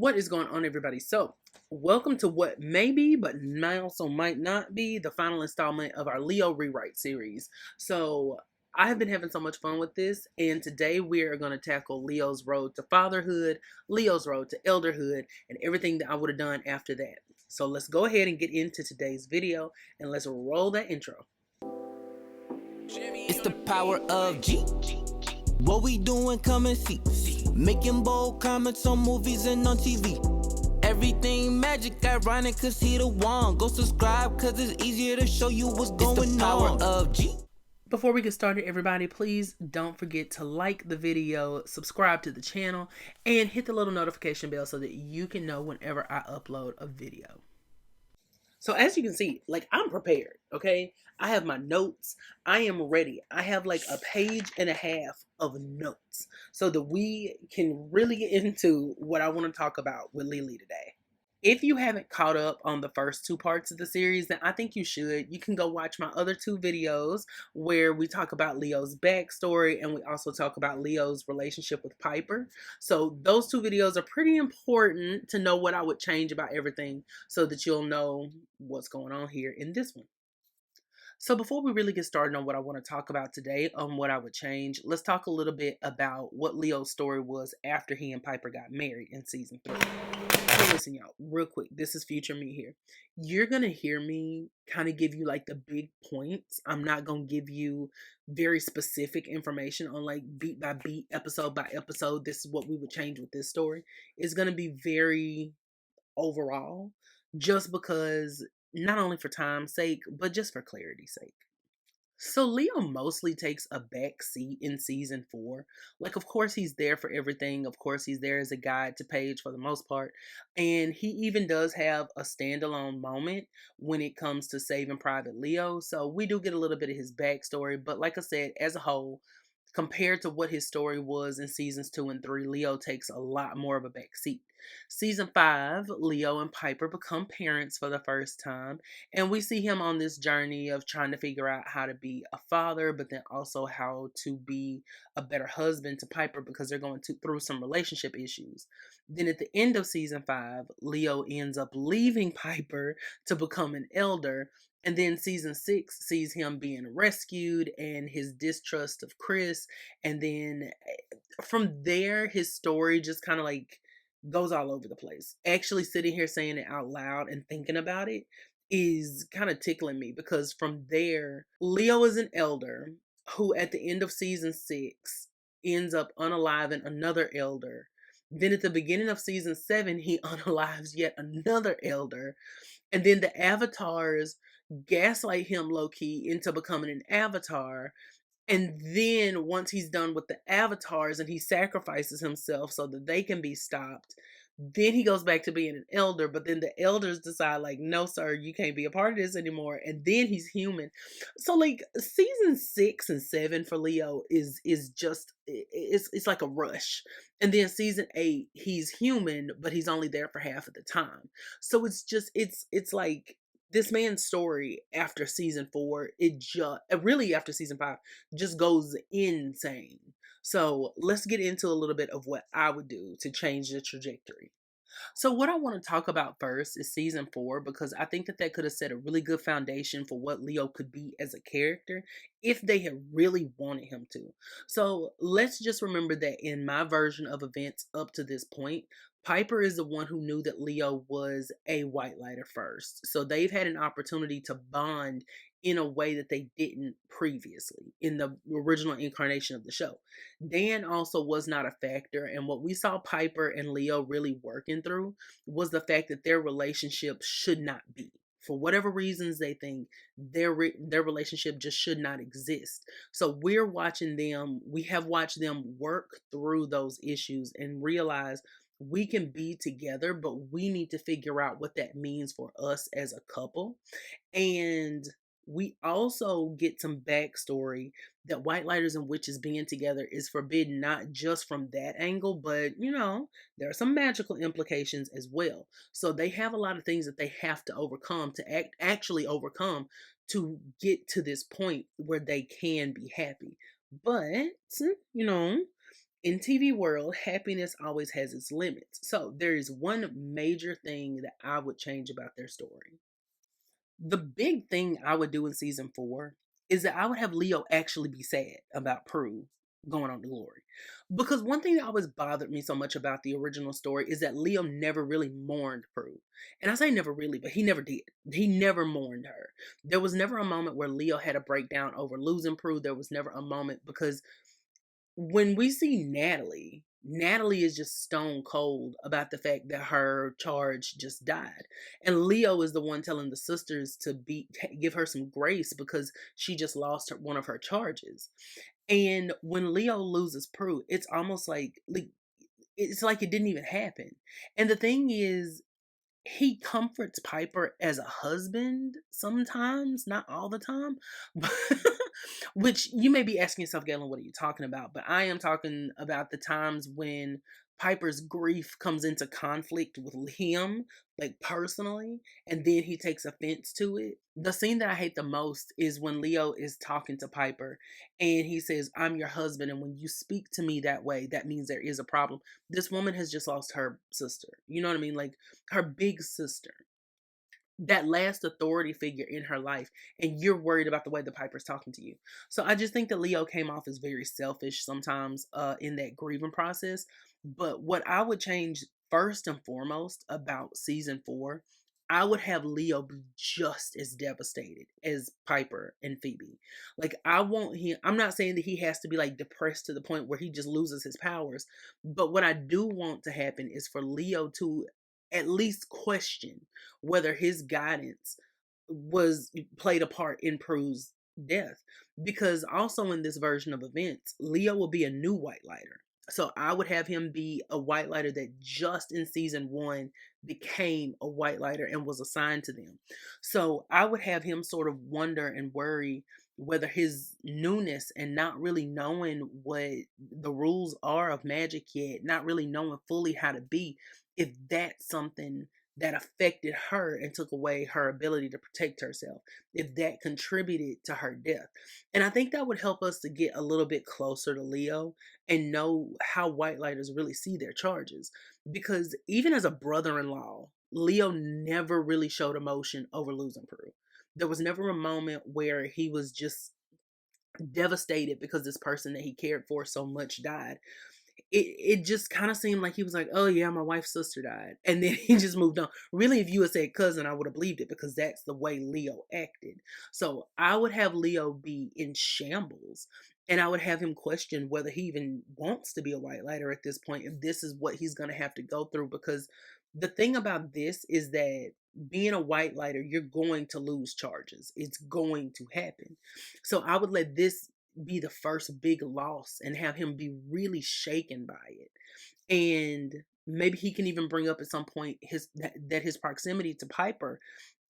What is going on, everybody? So, welcome to what may be, but also might not be, the final installment of our Leo rewrite series. So, I have been having so much fun with this, and today we are going to tackle Leo's road to fatherhood, Leo's road to elderhood, and everything that I would have done after that. So, let's go ahead and get into today's video, and let's roll that intro. It's the power of G. What we doing, come and see. Making bold comments on movies and on TV. Everything magic, ironic, cause he the one. Go subscribe, cause it's easier to show you what's going on. It's the power of G. Before we get started, everybody, please don't forget to like the video, subscribe to the channel, and hit the little notification bell so that you can know whenever I upload a video. So as you can see, I'm prepared, okay? I have my notes. I am ready. I have like a page and a half of notes so that we can really get into what I want to talk about with Lily today. If you haven't caught up on the first two parts of the series, then I think you should. You can go watch my other two videos where we talk about Leo's backstory and we also talk about Leo's relationship with Piper. So those two videos are pretty important to know what I would change about everything so that you'll know what's going on here in this one. So before we really get started on what I want to talk about today, on what I would change, let's talk a little bit about what Leo's story was after he and Piper got married in season 3. So listen, y'all, real quick, this is future me here. You're going to hear me kind of give you like the big points. I'm not going to give you very specific information on like beat by beat, episode by episode. This is what we would change with this story. It's going to be very overall, just because not only for time's sake, but just for clarity's sake. So Leo mostly takes a back seat in season 4. Like, of course, he's there for everything. Of course, he's there as a guide to Paige for the most part. And he even does have a standalone moment when it comes to Saving Private Leo. So we do get a little bit of his backstory. But like I said, as a whole, compared to what his story was in seasons 2 and 3, Leo takes a lot more of a back seat. Season 5, Leo and Piper become parents for the first time, and we see him on this journey of trying to figure out how to be a father, but then also how to be a better husband to Piper because they're going through some relationship issues. Then at the end of season 5, Leo ends up leaving Piper to become an elder, and then season 6 sees him being rescued and his distrust of Chris. And then from there, his story just kind of like goes all over the place. Actually sitting here saying it out loud and thinking about it is kind of tickling me because from there, Leo is an elder who at the end of season 6 ends up unaliving another elder. Then at the beginning of season 7, he unalives yet another elder. And then the avatars gaslight him low-key into becoming an avatar. And then once he's done with the avatars and he sacrifices himself so that they can be stopped, then he goes back to being an elder. But then the elders decide, like, no, sir, you can't be a part of this anymore. And then he's human. So like season 6 and 7 for Leo is just it's like a rush. And then season 8, he's human, but he's only there for half of the time. So it's just it's like this man's story after season 4, it just really after season 5 just goes insane. So let's get into a little bit of what I would do to change the trajectory. So what I want to talk about first is season 4 because I think that could have set a really good foundation for what Leo could be as a character if they had really wanted him to. So let's just remember that in my version of events up to this point, Piper is the one who knew that Leo was a white lighter first. So they've had an opportunity to bond in a way that they didn't previously in the original incarnation of the show. Dan also was not a factor, and what we saw Piper and Leo really working through was the fact that their relationship should not be. For whatever reasons they think their relationship just should not exist. So we're watching them, we have watched them work through those issues and realize we can be together, but we need to figure out what that means for us as a couple. And we also get some backstory that white lighters and witches being together is forbidden, not just from that angle, but there are some magical implications as well. So they have a lot of things that they have to overcome to actually overcome to get to this point where they can be happy. But, you know, In TV world, happiness always has its limits. So there is one major thing that I would change about their story. The big thing I would do in season 4 is that I would have Leo actually be sad about Prue going on to glory. Because one thing that always bothered me so much about the original story is that Leo never really mourned Prue. And I say never really, but he never did. He never mourned her. There was never a moment where Leo had a breakdown over losing Prue. There was never a moment because when we see Natalie, Natalie is just stone cold about the fact that her charge just died. And Leo is the one telling the sisters to give her some grace because she just lost one of her charges. And when Leo loses Prue, it's almost like it's like it didn't even happen. And the thing is, he comforts Piper as a husband sometimes, not all the time. But which you may be asking yourself, Galen, what are you talking about? But I am talking about the times when Piper's grief comes into conflict with him, like personally, and then he takes offense to it. The scene that I hate the most is when Leo is talking to Piper and he says, I'm your husband, and when you speak to me that way, that means there is a problem. This woman has just lost her sister. You know what I mean? Like her big sister, that last authority figure in her life, and you're worried about the way the Piper's talking to you. So I just think that Leo came off as very selfish sometimes in that grieving process. But what I would change first and foremost about season 4, I would have Leo be just as devastated as Piper and Phoebe. Like I want him, I'm not saying that he has to be like depressed to the point where he just loses his powers, but what I do want to happen is for Leo to at least question whether his guidance was played a part in Prue's death. Because also in this version of events, Leo will be a new white lighter. So I would have him be a white lighter that just in season 1 became a white lighter and was assigned to them. So I would have him sort of wonder and worry whether his newness and not really knowing what the rules are of magic yet, not really knowing fully how to be, if that's something that affected her and took away her ability to protect herself, if that contributed to her death. And I think that would help us to get a little bit closer to Leo and know how white lighters really see their charges. Because even as a brother-in-law, Leo never really showed emotion over losing Prue. There was never a moment where he was just devastated because this person that he cared for so much died. It just kind of seemed like he was like, oh yeah, my wife's sister died, and then he just moved on. Really, if you had said cousin, I would have believed it because that's the way Leo acted. So I would have Leo be in shambles, and I would have him question whether he even wants to be a white lighter at this point, if this is what he's going to have to go through. Because the thing about this is that being a white lighter, you're going to lose charges. It's going to happen. So I would let this be the first big loss and have him be really shaken by it. And maybe he can even bring up at some point that his proximity to Piper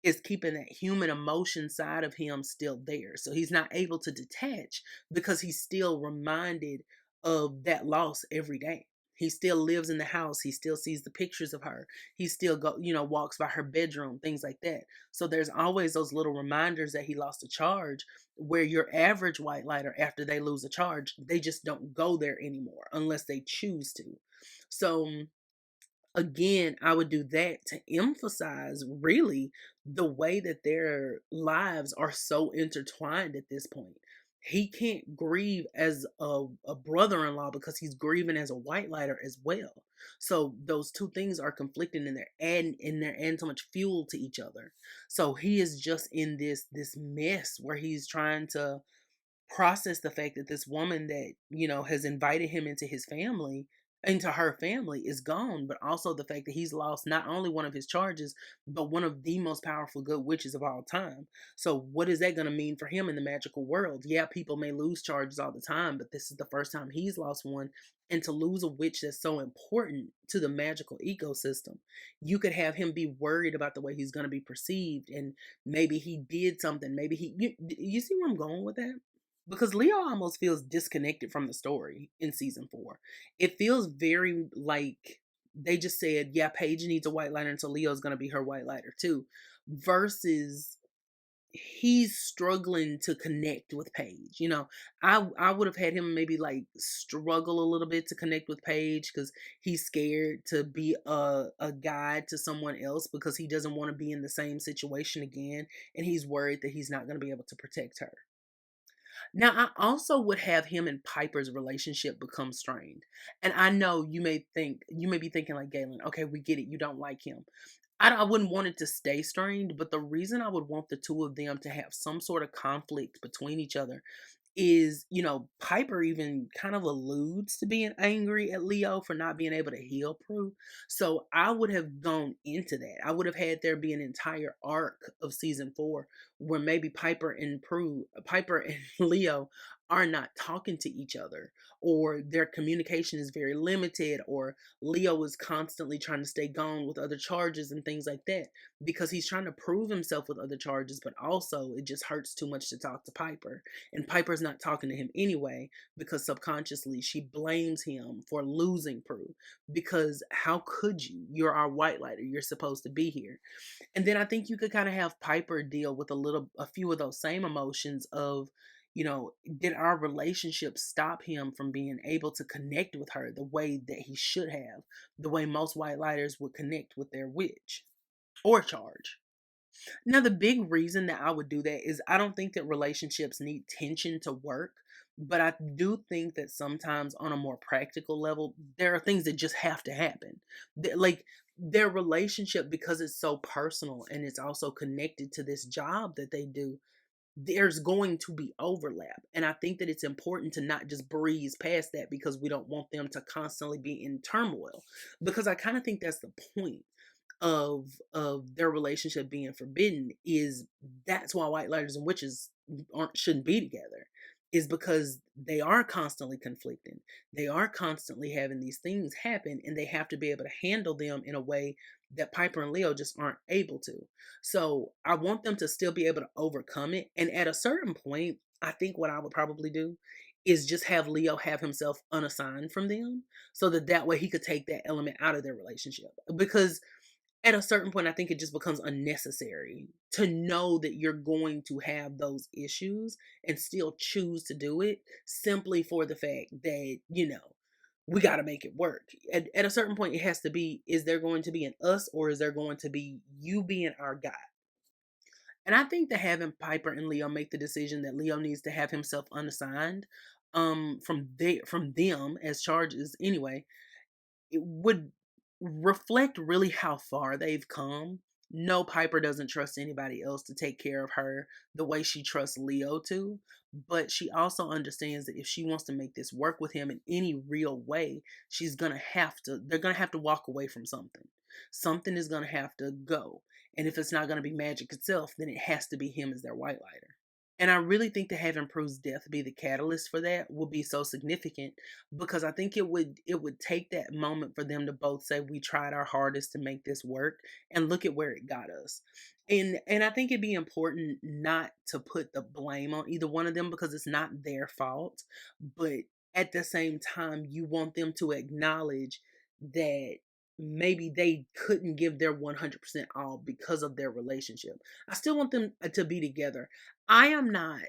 is keeping that human emotion side of him still there. So he's not able to detach because he's still reminded of that loss every day. He still lives in the house. He still sees the pictures of her. He still walks by her bedroom, things like that. So there's always those little reminders that he lost a charge, where your average white lighter, after they lose a charge, they just don't go there anymore unless they choose to. So again, I would do that to emphasize really the way that their lives are so intertwined at this point. He can't grieve as a brother-in-law because he's grieving as a white lighter as well. So those two things are conflicting, and they're adding so much fuel to each other. So he is just in this mess where he's trying to process the fact that this woman that, has invited him into her family is gone, but also the fact that he's lost not only one of his charges, but one of the most powerful good witches of all time. So what is that going to mean for him in the magical world? Yeah, people may lose charges all the time, but this is the first time he's lost one. And to lose a witch that's so important to the magical ecosystem, you could have him be worried about the way he's going to be perceived, and maybe he did something. Maybe you see where I'm going with that? Because Leo almost feels disconnected from the story in season 4. It feels very like they just said, yeah, Paige needs a white lighter, and so Leo's going to be her white lighter too. Versus he's struggling to connect with Paige. You know, I would have had him maybe like struggle a little bit to connect with Paige because he's scared to be a guide to someone else because he doesn't want to be in the same situation again, and he's worried that he's not going to be able to protect her. Now, I also would have him and Piper's relationship become strained. And I know you may be thinking like, Galen, okay, we get it. You don't like him. I wouldn't want it to stay strained, but the reason I would want the two of them to have some sort of conflict between each other is, you know, Piper even kind of alludes to being angry at Leo for not being able to heal Prue. So I would have gone into that. I would have had there be an entire arc of season 4 where maybe Piper and Leo are not talking to each other, or their communication is very limited, or Leo is constantly trying to stay gone with other charges and things like that because he's trying to prove himself with other charges, but also it just hurts too much to talk to Piper. And Piper's not talking to him anyway because subconsciously she blames him for losing Prue. Because how could you? You're our white lighter. You're supposed to be here. And then I think you could kind of have Piper deal with a few of those same emotions of, you know, did our relationship stop him from being able to connect with her the way that he should have, the way most white lighters would connect with their witch or charge? Now, the big reason that I would do that is I don't think that relationships need tension to work, but I do think that sometimes on a more practical level, there are things that just have to happen. Like their relationship, because it's so personal and it's also connected to this job that they do, there's going to be overlap. And I think that it's important to not just breeze past that because we don't want them to constantly be in turmoil. Because I kind of think that's the point of their relationship being forbidden, is that's why white lighters and witches shouldn't be together, is because they are constantly conflicting, they are constantly having these things happen, and they have to be able to handle them in a way that Piper and Leo just aren't able to. So I want them to still be able to overcome it, and at a certain point I think what I would probably do is just have Leo have himself unassigned from them so that that way he could take that element out of their relationship. Because at a certain point, I think it just becomes unnecessary to know that you're going to have those issues and still choose to do it simply for the fact that, you know, we got to make it work. At a certain point, it has to be, is there going to be an us or is there going to be you being our guy? And I think that having Piper and Leo make the decision that Leo needs to have himself unassigned from them as charges anyway, it would reflect really how far they've come. No, Piper doesn't trust anybody else to take care of her the way she trusts Leo to, but she also understands that if she wants to make this work with him in any real way, they're gonna have to walk away from something. Something is gonna have to go. And if it's not gonna be magic itself, then it has to be him as their white lighter. And I really think that having Prue's death be the catalyst for that will be so significant because I think it would take that moment for them to both say we tried our hardest to make this work and look at where it got us. And I think it'd be important not to put the blame on either one of them because it's not their fault, but at the same time you want them to acknowledge that maybe they couldn't give their 100% all because of their relationship. I still want them to be together. I am not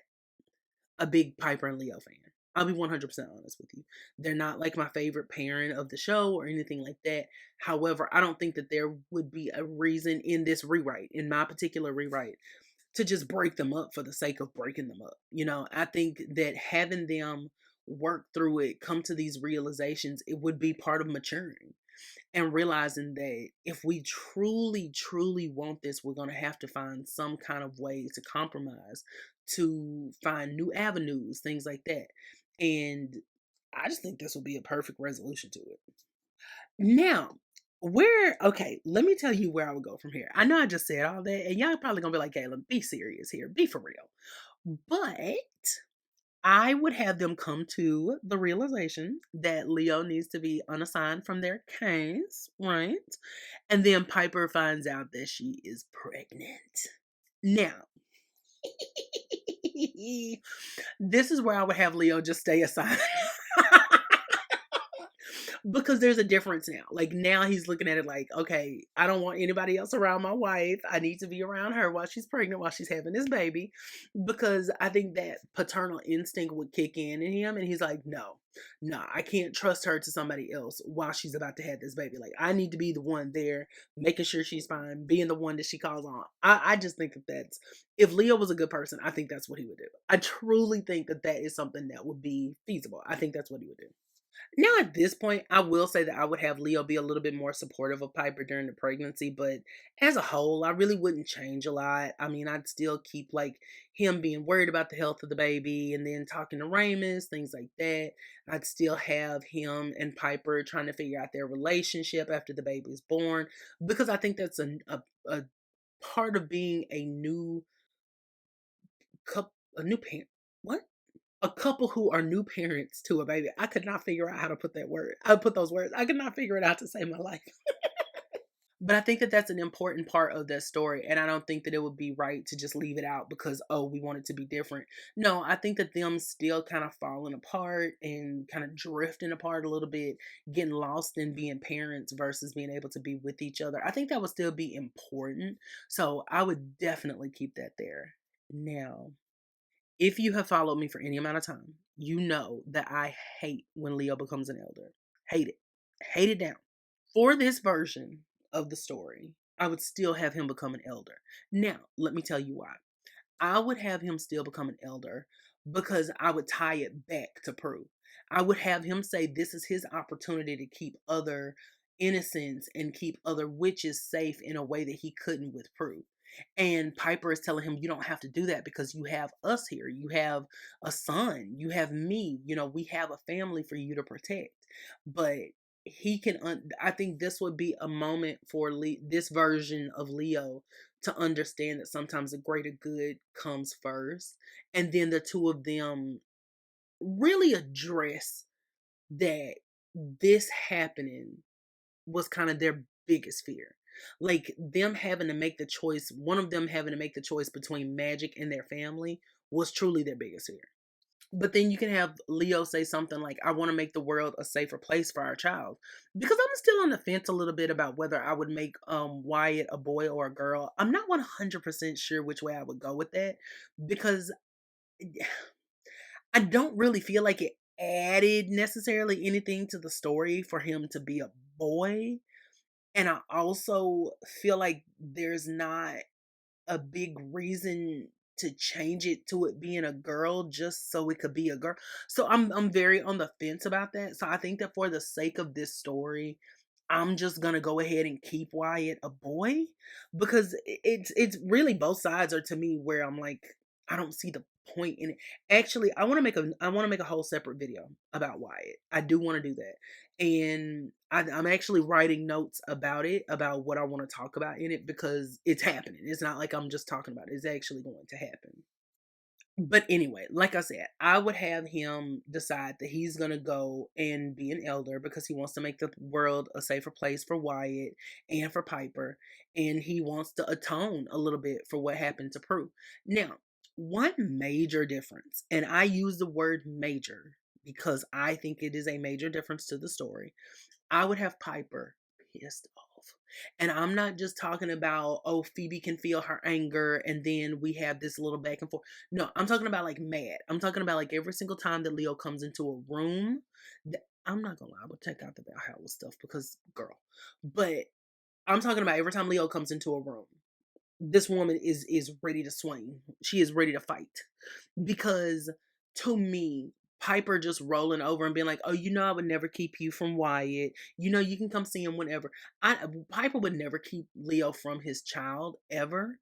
a big Piper and Leo fan. I'll be 100% honest with you. They're not like my favorite parent of the show or anything like that. However, I don't think that there would be a reason in this rewrite, in my particular rewrite, to just break them up for the sake of breaking them up. You know, I think that having them work through it, come to these realizations, it would be part of maturing and realizing that if we truly, truly want this, we're going to have to find some kind of way to compromise, to find new avenues, things like that. And I just think this will be a perfect resolution to it. Now, okay, let me tell you where I would go from here. I know I just said all that, and y'all probably gonna be like, Galen, be serious here, be for real. But I would have them come to the realization that Leo needs to be unassigned from their case, right? And then Piper finds out that she is pregnant. Now, this is where I would have Leo just stay assigned. Because there's a difference now. Like now he's looking at it like, okay, I don't want anybody else around my wife. I need to be around her while she's pregnant, while she's having this baby. Because I think that paternal instinct would kick in him. And he's like, no, no, I can't trust her to somebody else while she's about to have this baby. Like I need to be the one there, making sure she's fine, being the one that she calls on. I just think that that's, if Leo was a good person, I think that's what he would do. I truly think that that is something that would be feasible. I think that's what he would do. Now, at this point, I will say that I would have Leo be a little bit more supportive of Piper during the pregnancy, but as a whole, I really wouldn't change a lot. I mean, I'd still keep like him being worried about the health of the baby and then talking to Ramus, things like that. I'd still have him and Piper trying to figure out their relationship after the baby is born because I think that's a part of being a new couple, a new parent. What? A couple who are new parents to a baby. I could not figure out how to put that word. I put those words. I could not figure it out to save my life. But I think that that's an important part of that story. And I don't think that it would be right to just leave it out because, oh, we want it to be different. No, I think that them still kind of falling apart and kind of drifting apart a little bit, getting lost in being parents versus being able to be with each other. I think that would still be important. So I would definitely keep that there. Now, if you have followed me for any amount of time, you know that I hate when Leo becomes an elder. Hate it. Hate it down. For this version of the story, I would still have him become an elder. Now, let me tell you why. I would have him still become an elder because I would tie it back to Prue. I would have him say this is his opportunity to keep other innocents and keep other witches safe in a way that he couldn't with Prue. And Piper is telling him, you don't have to do that because you have us here. You have a son. You have me. You know, we have a family for you to protect. But he can, I think this would be a moment for this version of Leo to understand that sometimes the greater good comes first. And then the two of them really address that this happening was kind of their biggest fear. Like them having to make the choice, one of them having to make the choice between magic and their family was truly their biggest fear. But then you can have Leo say something like, I want to make the world a safer place for our child. Because I'm still on the fence a little bit about whether I would make Wyatt a boy or a girl. I'm not 100% sure which way I would go with that. Because I don't really feel like it added necessarily anything to the story for him to be a boy. And I also feel like there's not a big reason to change it to it being a girl just so it could be a girl. So I'm very on the fence about that. So I think that for the sake of this story, I'm just gonna go ahead and keep Wyatt a boy because it's really both sides are to me where I'm like I don't see the point in it. Actually, I want to make a whole separate video about Wyatt. I do want to do that, and I'm actually writing notes about it about what I want to talk about in it because it's happening. It's not like I'm just talking about it. It's actually going to happen. But anyway, like I said, I would have him decide that he's going to go and be an elder because he wants to make the world a safer place for Wyatt and for Piper. And he wants to atone a little bit for what happened to Prue. Now, one major difference, and I use the word major because I think it is a major difference to the story. I would have Piper pissed off. And I'm not just talking about, oh, Phoebe can feel her anger and then we have this little back and forth. No, I'm talking about like mad. I'm talking about like every single time that Leo comes into a room, I'm not gonna lie, I would take out the Valhalla stuff because girl. But I'm talking about every time Leo comes into a room, this woman is ready to swing. She is ready to fight. Because to me, Piper just rolling over and being like, "Oh, you know, I would never keep you from Wyatt. You know, you can come see him whenever." Piper would never keep Leo from his child ever.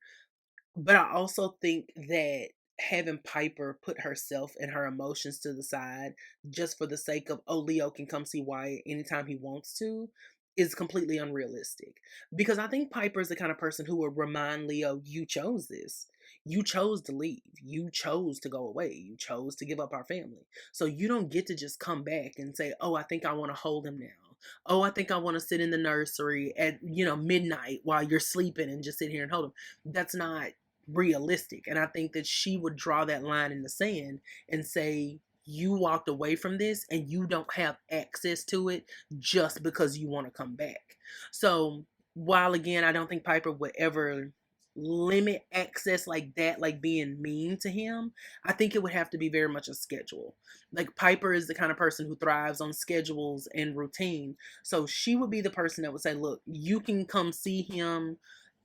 But I also think that having Piper put herself and her emotions to the side just for the sake of, oh, Leo can come see Wyatt anytime he wants to is completely unrealistic. Because I think Piper is the kind of person who would remind Leo, you chose this. You chose to leave. You chose to go away. You chose to give up our family. So you don't get to just come back and say, oh, I think I want to hold him now. Oh, I think I want to sit in the nursery at, midnight while you're sleeping and just sit here and hold him. That's not realistic. And I think that she would draw that line in the sand and say, you walked away from this and you don't have access to it just because you want to come back. So while again, I don't think Piper would ever limit access like that, like being mean to him, I think it would have to be very much a schedule. Like Piper is the kind of person who thrives on schedules and routine. So she would be the person that would say, look, you can come see him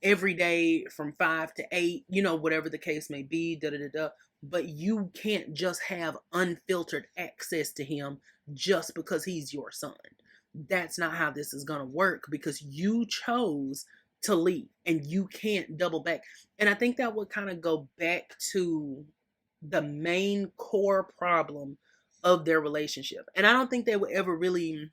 every day from 5 to 8, whatever the case may be, da da da da. But you can't just have unfiltered access to him just because he's your son. That's not how this is going to work because you chose to leave and you can't double back. And I think that would kind of go back to the main core problem of their relationship. And I don't think they would ever really,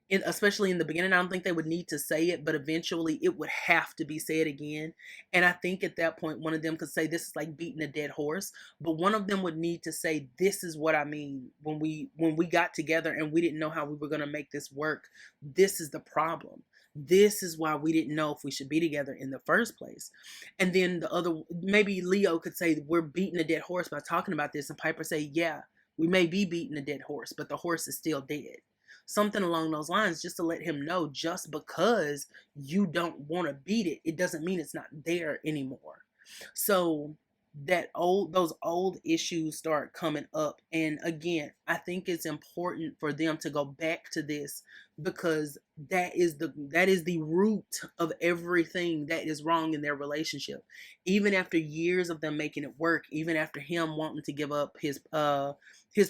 especially in the beginning, I don't think they would need to say it, but eventually it would have to be said again. And I think at that point, one of them could say, this is like beating a dead horse, but one of them would need to say, this is what I mean when we got together and we didn't know how we were going to make this work. This is the problem. This is why we didn't know if we should be together in the first place. And then the other, maybe Leo could say, we're beating a dead horse by talking about this. And Piper say, yeah, we may be beating a dead horse, but the horse is still dead. Something along those lines, just to let him know, just because you don't want to beat it, it doesn't mean it's not there anymore. So those old issues start coming up. And again, I think it's important for them to go back to this because that is the root of everything that is wrong in their relationship. Even after years of them making it work, even after him wanting to give up his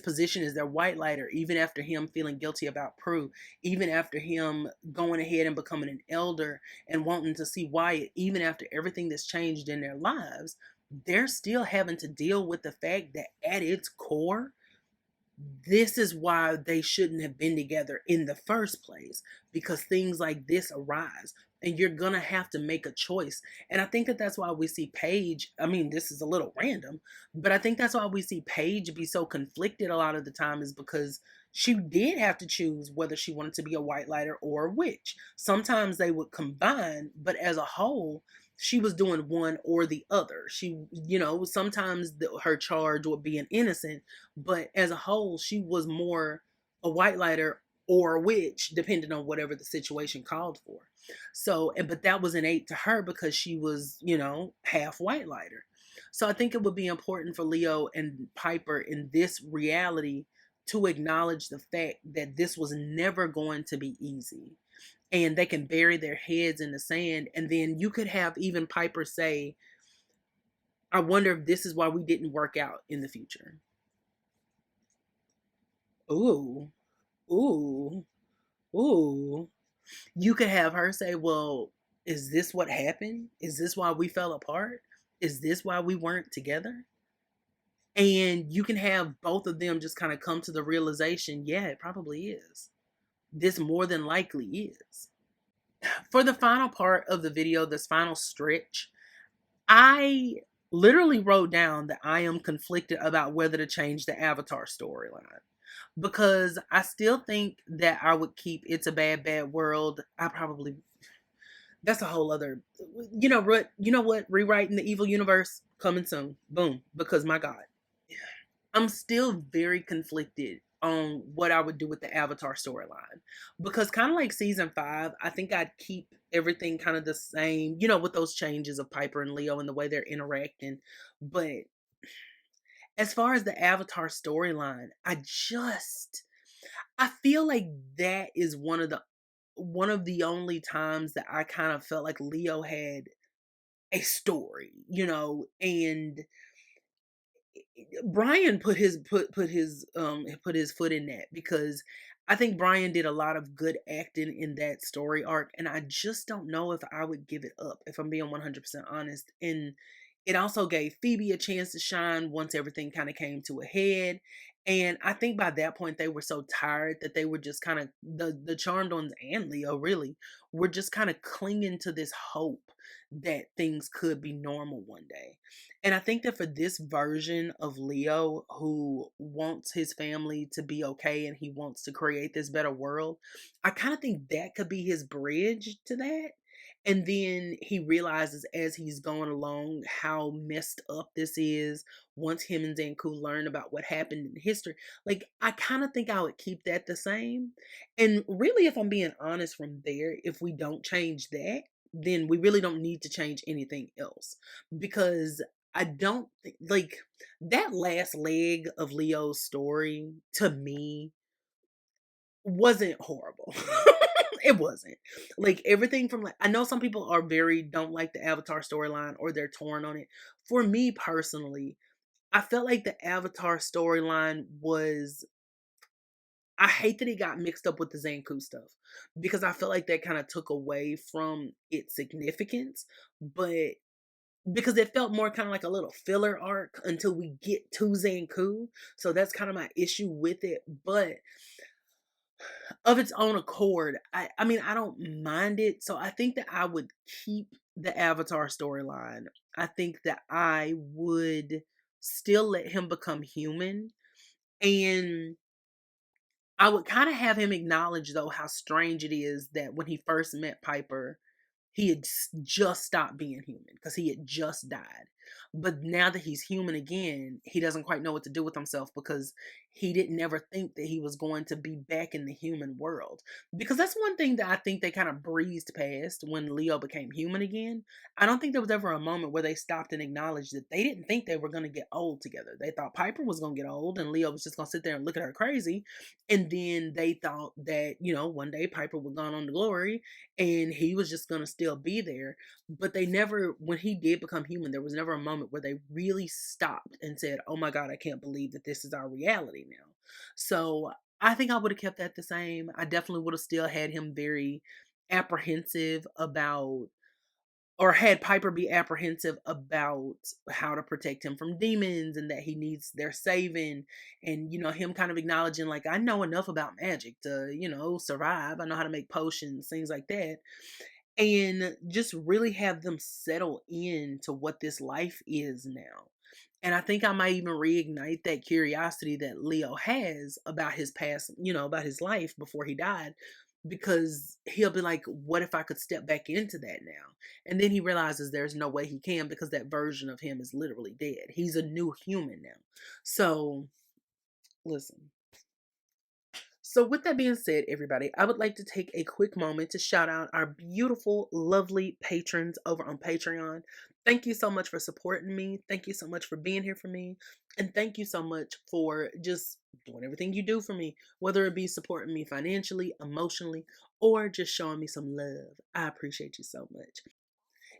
position as their white lighter, even after him feeling guilty about Prue, even after him going ahead and becoming an elder and wanting to see Wyatt, even after everything that's changed in their lives, they're still having to deal with the fact that at its core, this is why they shouldn't have been together in the first place, because things like this arise and you're gonna have to make a choice. And I think that that's why we see Paige, I mean, this is a little random, but I think that's why we see Paige be so conflicted a lot of the time, is because she did have to choose whether she wanted to be a white lighter or a witch. Sometimes they would combine, but as a whole, she was doing one or the other. She, sometimes her charge would be an innocent, but as a whole, she was more a white lighter or a witch, depending on whatever the situation called for. So, but that was innate to her because she was, half white lighter. So I think it would be important for Leo and Piper in this reality to acknowledge the fact that this was never going to be easy. And they can bury their heads in the sand. And then you could have even Piper say, I wonder if this is why we didn't work out in the future. Ooh, ooh, ooh. You could have her say, well, is this what happened? Is this why we fell apart? Is this why we weren't together? And you can have both of them just kind of come to the realization, yeah, it probably is. This more than likely is. For the final part of the video, this final stretch, I literally wrote down that I am conflicted about whether to change the Avatar storyline. Because I still think that I would keep It's a Bad, Bad World. That's a whole other, what? Rewriting the evil universe coming soon. Boom. Because my God. I'm still very conflicted on what I would do with the Avatar storyline. Because kind of like season 5, I think I'd keep everything kind of the same, with those changes of Piper and Leo and the way they're interacting. But as far as the Avatar storyline, I feel like that is one of the only times that I kind of felt like Leo had a story, and Brian put his foot in that, because I think Brian did a lot of good acting in that story arc, and I just don't know if I would give it up, if I'm being 100% honest. And it also gave Phoebe a chance to shine once everything kind of came to a head. And I think by that point they were so tired that they were just kind of, the Charmed Ones and Leo really were just kind of clinging to this hope that things could be normal one day. And I think that for this version of Leo, who wants his family to be okay and he wants to create this better world, I kind of think that could be his bridge to that. And then he realizes as he's going along how messed up this is once him and Zanku learn about what happened in history. Like, I kind of think I would keep that the same. And really, if I'm being honest from there, if we don't change that, then we really don't need to change anything else. Because I don't think, like, that last leg of Leo's story to me wasn't horrible. It wasn't. Like, everything from, like, I know some people are very don't like the Avatar storyline or they're torn on it. For me personally, I felt like the Avatar storyline was, I hate that it got mixed up with the Zanku stuff because I felt like that kind of took away from its significance, but because it felt more kind of like a little filler arc until we get to Zanku. So that's kind of my issue with it. But of its own accord, I mean, I don't mind it. So I think that I would keep the Avatar storyline. I think that I would still let him become human. And I would kind of have him acknowledge, though, how strange it is that when he first met Piper, he had just stopped being human because he had just died. But now that he's human again, he doesn't quite know what to do with himself because he didn't ever think that he was going to be back in the human world. Because that's one thing that I think they kind of breezed past when Leo became human again. I don't think there was ever a moment where they stopped and acknowledged that they didn't think they were going to get old together. They thought Piper was going to get old and Leo was just going to sit there and look at her crazy. And then they thought that, one day Piper would go on to glory and he was just going to still be there. But they never, when he did become human, there was never a moment where they really stopped and said, oh my God, I can't believe that this is our reality now. So I think I would have kept that the same. I definitely would have still had him very apprehensive about, or had Piper be apprehensive about how to protect him from demons and that he needs their saving. And, him kind of acknowledging, like, I know enough about magic to, survive. I know how to make potions, things like that. And just really have them settle into what this life is now. And I think I might even reignite that curiosity that Leo has about his past, about his life before he died, because he'll be like, what if I could step back into that now? And then he realizes there's no way he can because that version of him is literally dead. He's a new human now. So, listen. So with that being said, everybody, I would like to take a quick moment to shout out our beautiful, lovely patrons over on Patreon. Thank you so much for supporting me. Thank you so much for being here for me. And thank you so much for just doing everything you do for me, whether it be supporting me financially, emotionally, or just showing me some love. I appreciate you so much.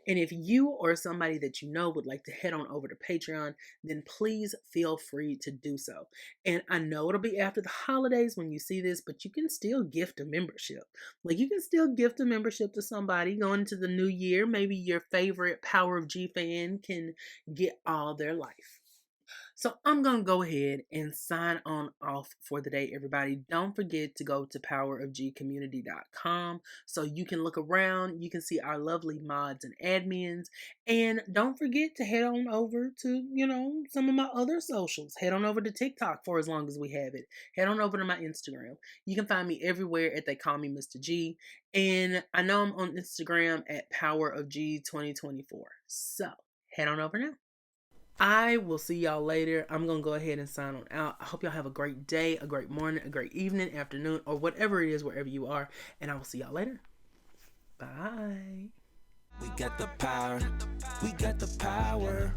And if you or somebody that you know would like to head on over to Patreon, then please feel free to do so. And I know it'll be after the holidays when you see this, but you can still gift a membership. Like, you can still gift a membership to somebody going into the new year. Maybe your favorite Power of G fan can get all their life. So I'm going to go ahead and sign on off for the day, everybody. Don't forget to go to powerofgcommunity.com so you can look around. You can see our lovely mods and admins. And don't forget to head on over to, some of my other socials. Head on over to TikTok for as long as we have it. Head on over to my Instagram. You can find me everywhere at They Call Me Mr. G. And I know I'm on Instagram at powerofg2024. So head on over now. I will see y'all later. I'm going to go ahead and sign on out. I hope y'all have a great day, a great morning, a great evening, afternoon, or whatever it is, wherever you are. And I will see y'all later. Bye. We got the power. We got the power.